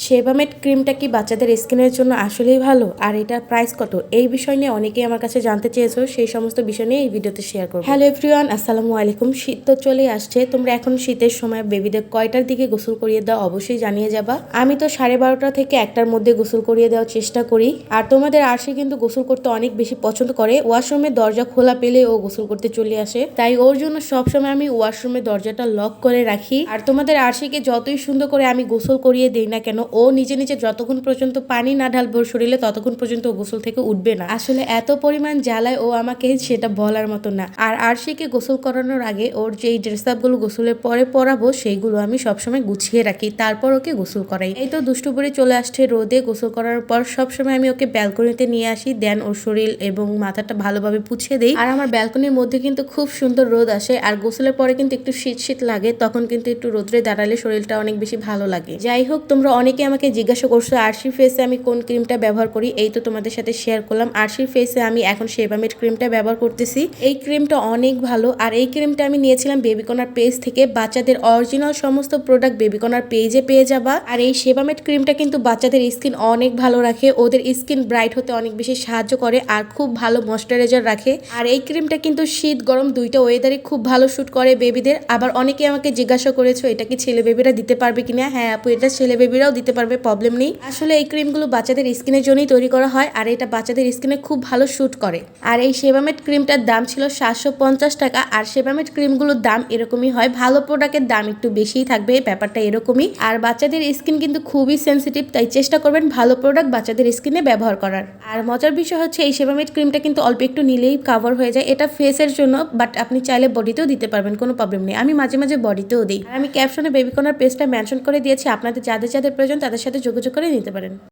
সেবামেড ক্রিমটা কি বাচ্চাদের স্কিনের জন্য আসলেই ভালো, আর এটার প্রাইস কত, এই বিষয় নিয়ে অনেকেই আমার কাছে জানতে চেয়েছো। সেই সমস্ত বিষয় নিয়ে এই ভিডিওতে শেয়ার করব। হ্যালো এভরিওয়ান, আসসালামু আলাইকুম। শীত তো চলে আসছে, তোমরা এখন শীতের সময় বেবিদের কয়টার দিকে গোসল করিয়ে দাও অবশ্যই জানিয়ে যাবা। আমি তো 12:30 থেকে 1টার মধ্যে গোসল করিয়ে দেওয়ার চেষ্টা করি। আর তোমাদের আরশি কিন্তু গোসল করতে অনেক বেশি পছন্দ করে, ওয়াশরুমের দরজা খোলা পেলে ও গোসল করতে চলে আসে। তাই ওর জন্য সবসময় আমি ওয়াশরুমের দরজাটা লক করে রাখি। আর তোমাদের আরশিকে যতই সুন্দর করে আমি গোসল করিয়ে দিই না কেন, ও নিজে নিজে যতক্ষণ পর্যন্ত পানি না ঢালবে শরীরে ততক্ষণ পর্যন্ত গোসল থেকে উঠবে না। আসলে এত পরিমাণ জ্বালায় ও আমাকে, সেটা বলার মতো না। আর আরশিকে গোসল করানোর আগে ওর যেই ড্রেস আপ গুলো গোসলের পরে পরাবো সেইগুলো আমি সবসময় গুছিয়ে রাখি, তারপর ওকে গোসল করাই। এই তো দুষ্টু করে চলে আসছে রোদে। গোসল করার পর সবসময় আমি ওকে ব্যালকনিতে নিয়ে আসি, দেন ওর শরীর এবং মাথাটা ভালোভাবে পুছিয়ে দেই। আর আমার ব্যালকনির মধ্যে কিন্তু খুব সুন্দর রোদ আসে, আর গোসলের পরে কিন্তু একটু শীত শীত লাগে, তখন কিন্তু একটু রোদ্রে দাঁড়ালে শরীরটা অনেক বেশি ভালো লাগে। যাই হোক, তোমরা অনেকে আমাকে জিজ্ঞাসা করছো আরশির ফেসে আমি কোন ক্রিমটা ব্যবহার করি। এই তো তোমাদের সাথে শেয়ার করলাম। আরশির ফেসে আমি এখন সেবামেড ক্রিমটা ব্যবহার করতেছি। এই ক্রিমটা অনেক ভালো, আর এই ক্রিমটা আমি নিয়েছিলাম বেবিকর্নার পেজ থেকে। বাচ্চাদের অরিজিনাল সমস্ত প্রোডাক্ট বেবিকর্নার পেজে পেয়ে যাবা। আর এই সেবামেড ক্রিমটা কিন্তু বাচ্চাদের স্কিন অনেক ভালো রাখে, ওদের স্কিন ব্রাইট হতে অনেক বেশি সাহায্য করে, আর খুব ভালো ময়শ্চারাইজার রাখে। আর এই ক্রিমটা কিন্তু শীত গরম দুইটা ওয়েদারে খুব ভালো শুট করে বেবিদের। আবার অনেকে আমাকে জিজ্ঞাসা করেছো এটা কি ছেলে বেবিরা দিতে পারবে কিনা। হ্যাঁ আপু, এটা ছেলে বেবিরাও দিতে পারবে, প্রবলেম নেই। আসলে এই ক্রিমগুলো বাচ্চাদের স্কিনের জন্যই তৈরি করা হয়, আর এটা বাচ্চাদের স্কিনে খুব ভালো শুট করে। আর এই সেবামেড ক্রিমটার দাম ছিল 750 টাকা। আর সেবামেড ক্রিমগুলোর দাম এরকমই হয়, ভালো প্রোডাক্টের দাম একটু বেশিই থাকবে, ব্যাপারটা এরকমই। আর বাচ্চাদের স্কিন কিন্তু খুবই সেন্সিটিভ, তাই চেষ্টা করবেন ভালো প্রোডাক্ট বাচ্চাদের স্কিনে ব্যবহার করার। আর মজার বিষয় হচ্ছে এই সেবামেড ক্রিমটা কিন্তু অল্প একটু নিলেই কাভার হয়ে যায়। এটা ফেসের জন্য, বাট আপনি চাইলে বডিতেও দিতে পারবেন, কোনো প্রবলেম নেই। আমি মাঝে মাঝে বডিতেও দিই। আর আমি ক্যাপশনে বেবিকর্নার পেজটা মেনশন করে দিয়েছি, আপনাদের যাদের যাদের প্রয়োজন তাদের সাথে যোগাযোগ করে নিতে পারেন।